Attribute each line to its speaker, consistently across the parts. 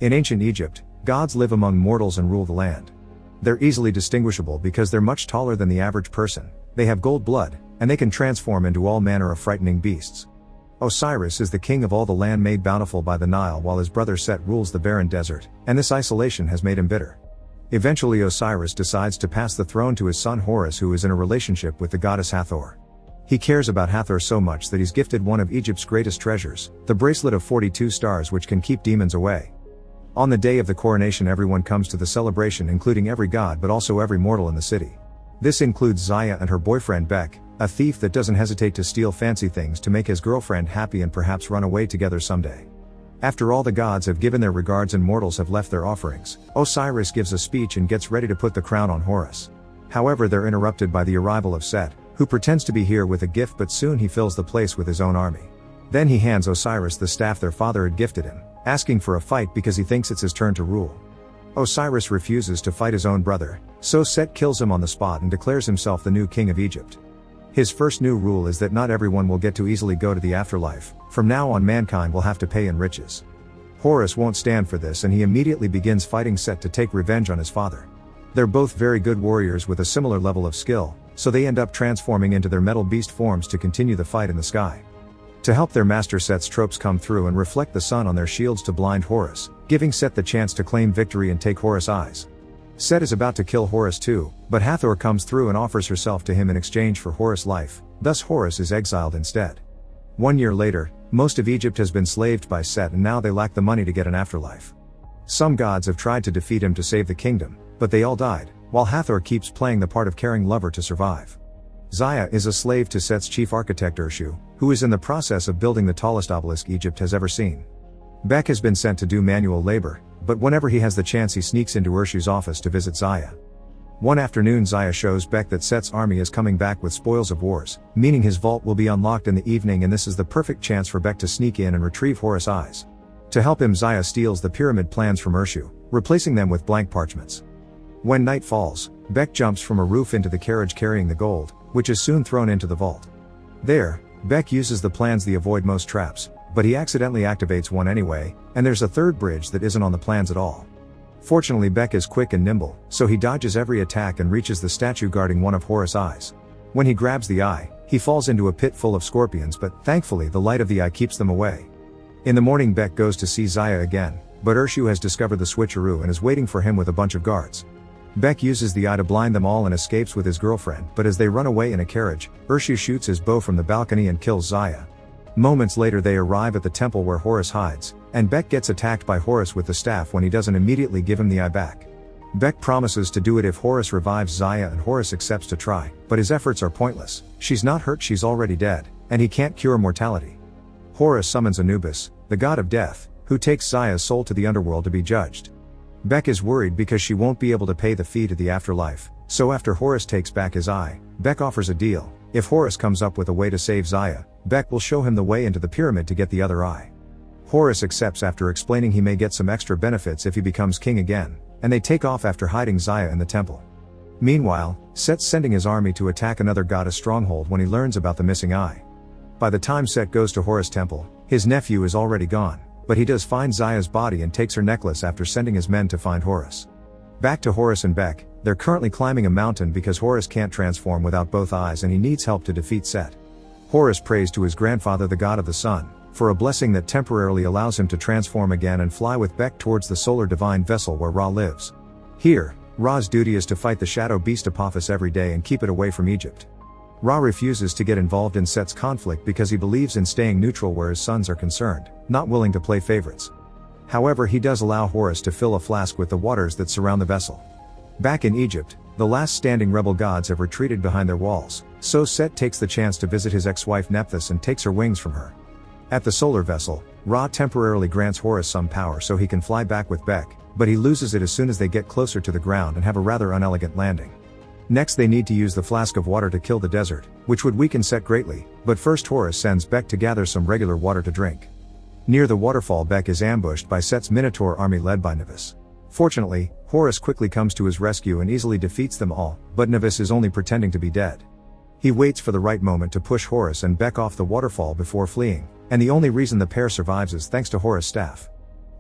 Speaker 1: In ancient Egypt, gods live among mortals and rule the land. They're easily distinguishable because they're much taller than the average person, they have gold blood, and they can transform into all manner of frightening beasts. Osiris is the king of all the land made bountiful by the Nile, while his brother Set rules the barren desert, and this isolation has made him bitter. Eventually Osiris decides to pass the throne to his son Horus, who is in a relationship with the goddess Hathor. He cares about Hathor so much that he's gifted one of Egypt's greatest treasures, the bracelet of 42 stars which can keep demons away. On the day of the coronation everyone comes to the celebration, including every god but also every mortal in the city. This includes Zaya and her boyfriend Bek, a thief that doesn't hesitate to steal fancy things to make his girlfriend happy and perhaps run away together someday. After all the gods have given their regards and mortals have left their offerings, Osiris gives a speech and gets ready to put the crown on Horus. However, they're interrupted by the arrival of Set, who pretends to be here with a gift, but soon he fills the place with his own army. Then he hands Osiris the staff their father had gifted him, asking for a fight because he thinks it's his turn to rule. Osiris refuses to fight his own brother, so Set kills him on the spot and declares himself the new king of Egypt. His first new rule is that not everyone will get to easily go to the afterlife. From now on mankind will have to pay in riches. Horus won't stand for this and he immediately begins fighting Set to take revenge on his father. They're both very good warriors with a similar level of skill, so they end up transforming into their metal beast forms to continue the fight in the sky. To help their master Set's tropes come through and reflect the sun on their shields to blind Horus, giving Set the chance to claim victory and take Horus' eyes. Set is about to kill Horus too, but Hathor comes through and offers herself to him in exchange for Horus' life, thus Horus is exiled instead. 1 year later, most of Egypt has been slaved by Set and now they lack the money to get an afterlife. Some gods have tried to defeat him to save the kingdom, but they all died, while Hathor keeps playing the part of caring lover to survive. Zaya is a slave to Set's chief architect Urshu, who is in the process of building the tallest obelisk Egypt has ever seen. Bek has been sent to do manual labor, but whenever he has the chance he sneaks into Urshu's office to visit Zaya. One afternoon Zaya shows Bek that Set's army is coming back with spoils of wars, meaning his vault will be unlocked in the evening, and this is the perfect chance for Bek to sneak in and retrieve Horus' eyes. To help him, Zaya steals the pyramid plans from Urshu, replacing them with blank parchments. When night falls, Bek jumps from a roof into the carriage carrying the gold, which is soon thrown into the vault. There, Bek uses the plans to avoid most traps, but he accidentally activates one anyway, and there's a third bridge that isn't on the plans at all. Fortunately Bek is quick and nimble, so he dodges every attack and reaches the statue guarding one of Horus' eyes. When he grabs the eye, he falls into a pit full of scorpions, but thankfully the light of the eye keeps them away. In the morning Bek goes to see Zaya again, but Urshu has discovered the switcheroo and is waiting for him with a bunch of guards. Bek uses the eye to blind them all and escapes with his girlfriend, but as they run away in a carriage, Urshu shoots his bow from the balcony and kills Zaya. Moments later they arrive at the temple where Horus hides, and Bek gets attacked by Horus with the staff when he doesn't immediately give him the eye back. Bek promises to do it if Horus revives Zaya, and Horus accepts to try, but his efforts are pointless. She's not hurt, she's already dead, and he can't cure mortality. Horus summons Anubis, the god of death, who takes Zaya's soul to the underworld to be judged. Bek is worried because she won't be able to pay the fee to the afterlife, so after Horus takes back his eye, Bek offers a deal. If Horus comes up with a way to save Zaya, Bek will show him the way into the pyramid to get the other eye. Horus accepts after explaining he may get some extra benefits if he becomes king again, and they take off after hiding Zaya in the temple. Meanwhile, Set's sending his army to attack another goddess stronghold when he learns about the missing eye. By the time Set goes to Horus' temple, his nephew is already gone, but he does find Zaya's body and takes her necklace after sending his men to find Horus. Back to Horus and Bek, they're currently climbing a mountain because Horus can't transform without both eyes and he needs help to defeat Set. Horus prays to his grandfather, the god of the sun, for a blessing that temporarily allows him to transform again and fly with Bek towards the solar divine vessel where Ra lives. Here, Ra's duty is to fight the shadow beast Apophis every day and keep it away from Egypt. Ra refuses to get involved in Set's conflict because he believes in staying neutral where his sons are concerned, not willing to play favorites. However, he does allow Horus to fill a flask with the waters that surround the vessel. Back in Egypt, the last standing rebel gods have retreated behind their walls, so Set takes the chance to visit his ex-wife Nephthys and takes her wings from her. At the solar vessel, Ra temporarily grants Horus some power so he can fly back with Bek, but he loses it as soon as they get closer to the ground and have a rather unelegant landing. Next they need to use the flask of water to kill the desert, which would weaken Set greatly, but first Horus sends Bek to gather some regular water to drink. Near the waterfall Bek is ambushed by Set's Minotaur army led by Nephthys. Fortunately, Horus quickly comes to his rescue and easily defeats them all, but Nephthys is only pretending to be dead. He waits for the right moment to push Horus and Bek off the waterfall before fleeing, and the only reason the pair survives is thanks to Horus' staff.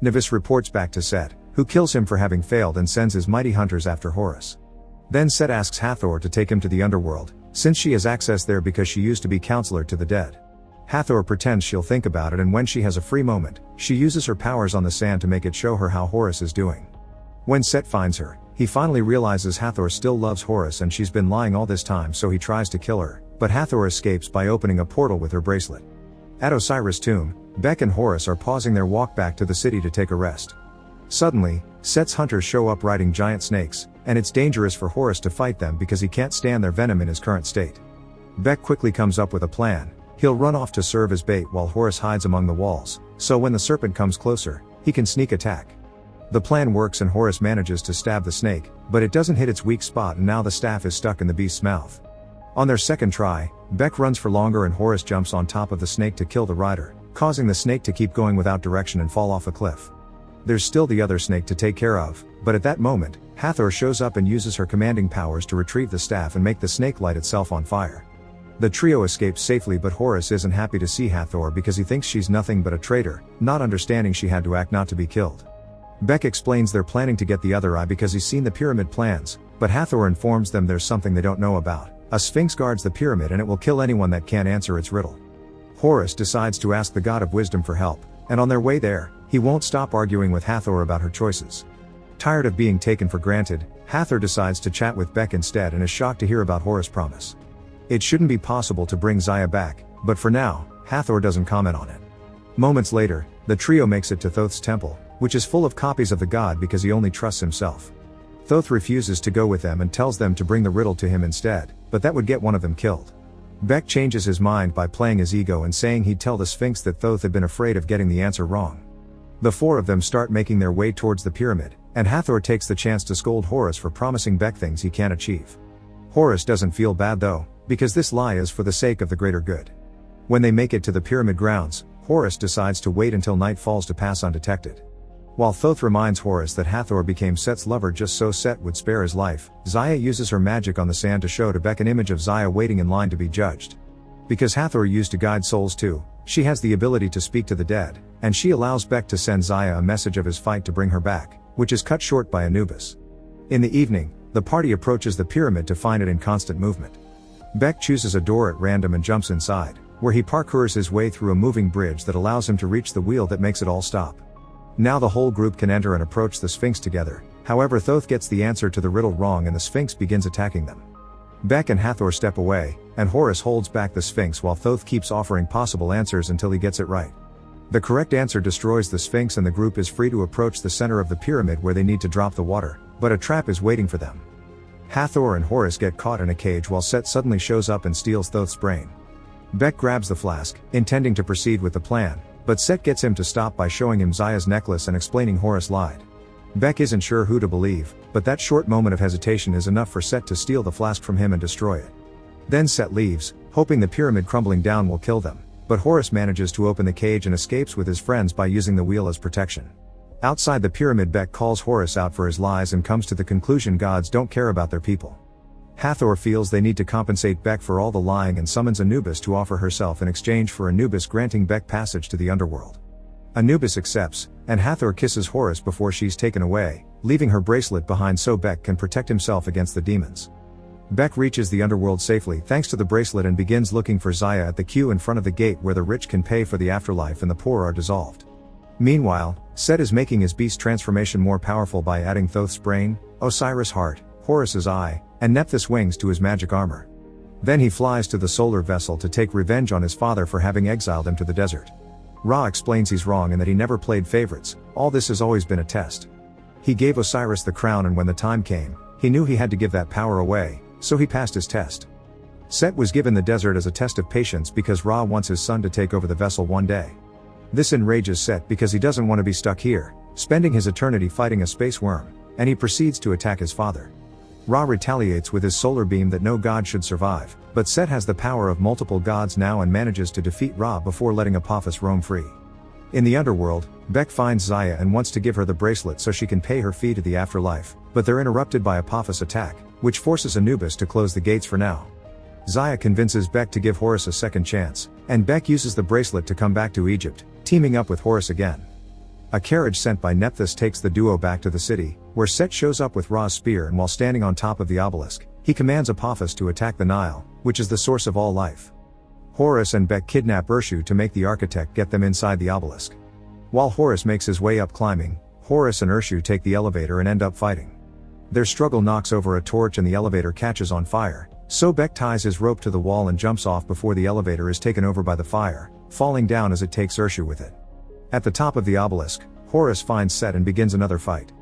Speaker 1: Nivis reports back to Set, who kills him for having failed and sends his mighty hunters after Horus. Then Set asks Hathor to take him to the underworld, since she has access there because she used to be counselor to the dead. Hathor pretends she'll think about it, and when she has a free moment, she uses her powers on the sand to make it show her how Horus is doing. When Set finds her, he finally realizes Hathor still loves Horus and she's been lying all this time, so he tries to kill her, but Hathor escapes by opening a portal with her bracelet. At Osiris' tomb, Bek and Horus are pausing their walk back to the city to take a rest. Suddenly, Set's hunters show up riding giant snakes, and it's dangerous for Horus to fight them because he can't stand their venom in his current state. Bek quickly comes up with a plan. He'll run off to serve as bait while Horus hides among the walls, so when the serpent comes closer, he can sneak attack. The plan works and Horus manages to stab the snake, but it doesn't hit its weak spot and now the staff is stuck in the beast's mouth. On their second try, Bek runs for longer and Horus jumps on top of the snake to kill the rider, causing the snake to keep going without direction and fall off a cliff. There's still the other snake to take care of, but at that moment, Hathor shows up and uses her commanding powers to retrieve the staff and make the snake light itself on fire. The trio escapes safely, but Horus isn't happy to see Hathor because he thinks she's nothing but a traitor, not understanding she had to act not to be killed. Bek explains they're planning to get the other eye because he's seen the pyramid plans, but Hathor informs them there's something they don't know about. A sphinx guards the pyramid and it will kill anyone that can't answer its riddle. Horus decides to ask the god of wisdom for help, and on their way there, he won't stop arguing with Hathor about her choices. Tired of being taken for granted, Hathor decides to chat with Bek instead and is shocked to hear about Horus' promise. It shouldn't be possible to bring Zaya back, but for now, Hathor doesn't comment on it. Moments later, the trio makes it to Thoth's temple, which is full of copies of the god because he only trusts himself. Thoth refuses to go with them and tells them to bring the riddle to him instead, but that would get one of them killed. Bek changes his mind by playing his ego and saying he'd tell the Sphinx that Thoth had been afraid of getting the answer wrong. The four of them start making their way towards the pyramid, and Hathor takes the chance to scold Horus for promising Bek things he can't achieve. Horus doesn't feel bad though, because this lie is for the sake of the greater good. When they make it to the pyramid grounds, Horus decides to wait until night falls to pass undetected. While Thoth reminds Horus that Hathor became Set's lover just so Set would spare his life, Zaya uses her magic on the sand to show to Bek an image of Zaya waiting in line to be judged. Because Hathor used to guide souls too, she has the ability to speak to the dead, and she allows Bek to send Zaya a message of his fight to bring her back, which is cut short by Anubis. In the evening, the party approaches the pyramid to find it in constant movement. Bek chooses a door at random and jumps inside, where he parkours his way through a moving bridge that allows him to reach the wheel that makes it all stop. Now the whole group can enter and approach the Sphinx together, however Thoth gets the answer to the riddle wrong and the Sphinx begins attacking them. Bek and Hathor step away, and Horus holds back the Sphinx while Thoth keeps offering possible answers until he gets it right. The correct answer destroys the Sphinx and the group is free to approach the center of the pyramid where they need to drop the water, but a trap is waiting for them. Hathor and Horus get caught in a cage while Set suddenly shows up and steals Thoth's brain. Bek grabs the flask, intending to proceed with the plan, but Set gets him to stop by showing him Zaya's necklace and explaining Horus lied. Bek isn't sure who to believe, but that short moment of hesitation is enough for Set to steal the flask from him and destroy it. Then Set leaves, hoping the pyramid crumbling down will kill them, but Horus manages to open the cage and escapes with his friends by using the wheel as protection. Outside the pyramid, Bek calls Horus out for his lies and comes to the conclusion gods don't care about their people. Hathor feels they need to compensate Bek for all the lying and summons Anubis to offer herself in exchange for Anubis granting Bek passage to the underworld. Anubis accepts, and Hathor kisses Horus before she's taken away, leaving her bracelet behind so Bek can protect himself against the demons. Bek reaches the underworld safely thanks to the bracelet and begins looking for Zaya at the queue in front of the gate where the rich can pay for the afterlife and the poor are dissolved. Meanwhile, Set is making his beast transformation more powerful by adding Thoth's brain, Osiris' heart, Horus's eye, and Nephthys' wings to his magic armor. Then he flies to the solar vessel to take revenge on his father for having exiled him to the desert. Ra explains he's wrong and that he never played favorites, all this has always been a test. He gave Osiris the crown and when the time came, he knew he had to give that power away, so he passed his test. Set was given the desert as a test of patience because Ra wants his son to take over the vessel one day. This enrages Set because he doesn't want to be stuck here, spending his eternity fighting a space worm, and he proceeds to attack his father. Ra retaliates with his solar beam that no god should survive, but Set has the power of multiple gods now and manages to defeat Ra before letting Apophis roam free. In the underworld, Bek finds Zaya and wants to give her the bracelet so she can pay her fee to the afterlife, but they're interrupted by Apophis' attack, which forces Anubis to close the gates for now. Zaya convinces Bek to give Horus a second chance, and Bek uses the bracelet to come back to Egypt, teaming up with Horus again. A carriage sent by Nephthys takes the duo back to the city, where Set shows up with Ra's spear, and while standing on top of the obelisk, he commands Apophis to attack the Nile, which is the source of all life. Horus and Bek kidnap Urshu to make the architect get them inside the obelisk. While Horus makes his way up climbing, Horus and Urshu take the elevator and end up fighting. Their struggle knocks over a torch and the elevator catches on fire, so Bek ties his rope to the wall and jumps off before the elevator is taken over by the fire, falling down as it takes Urshu with it. At the top of the obelisk, Horus finds Set and begins another fight.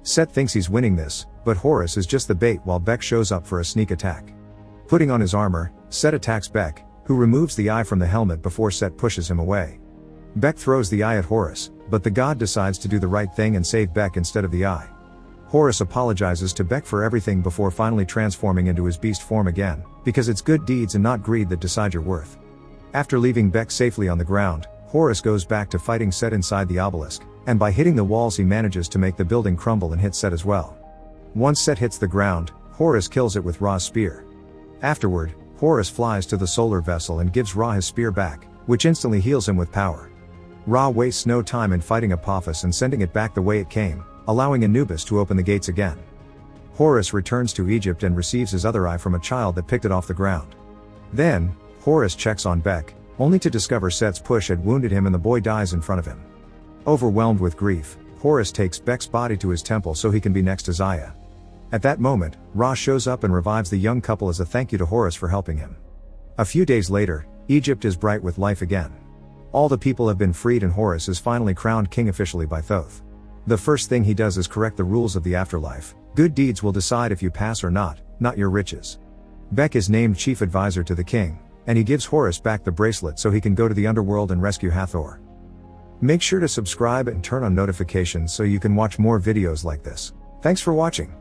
Speaker 1: Set thinks he's winning this, but Horus is just the bait while Bek shows up for a sneak attack. Putting on his armor, Set attacks Bek, who removes the eye from the helmet before Set pushes him away. Bek throws the eye at Horus, but the god decides to do the right thing and save Bek instead of the eye. Horus apologizes to Bek for everything before finally transforming into his beast form again, because it's good deeds and not greed that decide your worth. After leaving Bek safely on the ground, Horus goes back to fighting Set inside the obelisk, and by hitting the walls he manages to make the building crumble and hit Set as well. Once Set hits the ground, Horus kills it with Ra's spear. Afterward, Horus flies to the solar vessel and gives Ra his spear back, which instantly heals him with power. Ra wastes no time in fighting Apophis and sending it back the way it came, allowing Anubis to open the gates again. Horus returns to Egypt and receives his other eye from a child that picked it off the ground. Then, Horus checks on Bek, only to discover Set's push had wounded him and the boy dies in front of him. Overwhelmed with grief, Horus takes Bek's body to his temple so he can be next to Zaya. At that moment, Ra shows up and revives the young couple as a thank you to Horus for helping him. A few days later, Egypt is bright with life again. All the people have been freed and Horus is finally crowned king officially by Thoth. The first thing he does is correct the rules of the afterlife. Good deeds will decide if you pass or not your riches. Bek is named chief advisor to the king, and he gives Horus back the bracelet so he can go to the underworld and rescue Hathor. Make sure to subscribe and turn on notifications so you can watch more videos like this. Thanks for watching.